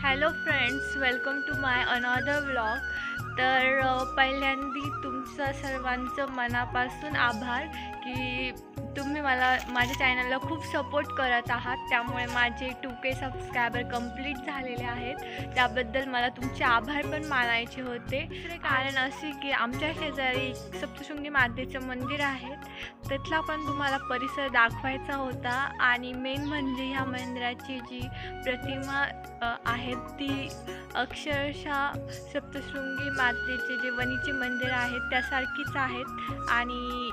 Hello friends, welcome to my another vlog. तर पहिल्यांदी तुमचं सर्वांचं मनापासून आभार की तुम्ही मला माझ्या चॅनलला खूप सपोर्ट करत आहात. त्यामुळे माझे 2K सबस्क्रायबर कंप्लीट झालेले आहेत. त्याबद्दल मला तुमचे आभार पण मानायचे होते. दुसरे कारण असे की आमच्या शेजारी सप्तशृंगी मातेचं मंदिर आहे, तिथला पण तुम्हाला परिसर दाखवायचा होता. आणि मेन म्हणजे ह्या मंदिराची जी प्रतिमा आहेत ती अक्षरशः सप्तशृंगी मातेचे जे वणीचे मंदिर आहेत त्यासारखीच आहेत आणि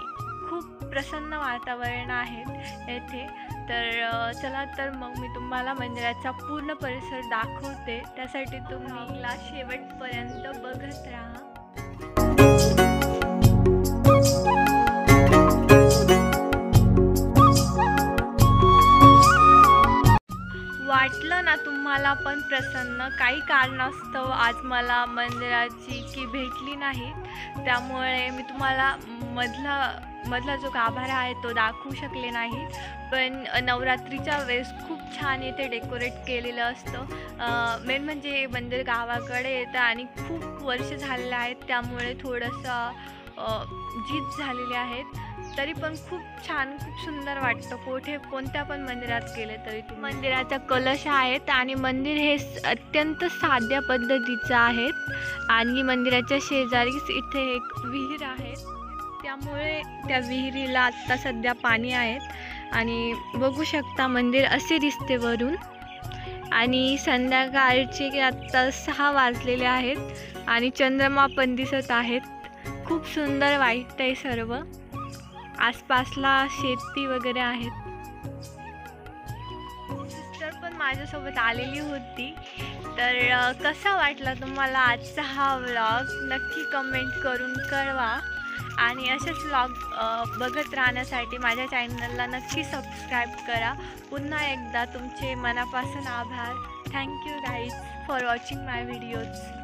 खूप प्रसन्न वातावरण आहे येथे. तर चला तर मग मी तुम्हाला मंदिराचा पूर्ण परिसर दाखवते. त्यासाठी तुम्ही शेवटपर्यंत बघत राहा. वाटलं ना तुम्हाला पण प्रसन्न. काही कारणास्तव आज मला मंदिराची की भेटली नाही, त्यामुळे मी तुम्हाला मधला जो गाभारा आहे तो दाखवू शकले नाही. पण नवरात्रीच्या वेळेस खूप छान येथे डेकोरेट केलेलं असतं. मेन म्हणजे मंदिर गावाकडे येतं आणि खूप वर्ष झालेले आहेत, त्यामुळे थोडंसं झीज झालेले आहेत. तरी पण खूप छान, खूप सुंदर वाटतं. कोणत्या पण मंदिरात गेले तरी मंदिराचा कलश आहेत आणि मंदिर हे अत्यंत साध्या पद्धतीचं आहे. आणि मंदिराच्या शेजारीच इथे एक विहीर आहे, त्यामुळे त्या विहिरीला आत्ता सध्या पाणी आहेत. आणि बघू शकता मंदिर असे दिसते वरून. आणि संध्याकाळचे आत्ता 6 वाजलेले आहेत आणि चंद्रमा पण दिसत आहेत. खूप सुंदर वाटतंय सर्व. आसपासला शेती वगैरे आहेत. सिस्टर पण माझ्यासोबत आलेली होती. तर कसा वाटला तुम्हाला आजचा हा व्लॉग नक्की कमेंट करून कळवा. आणि असेच व्लॉग बघत राहण्यासाठी माझ्या चॅनलला नक्की सबस्क्राईब करा. पुन्हा एकदा तुमचे मनापासून आभार. Thank you guys for watching my videos.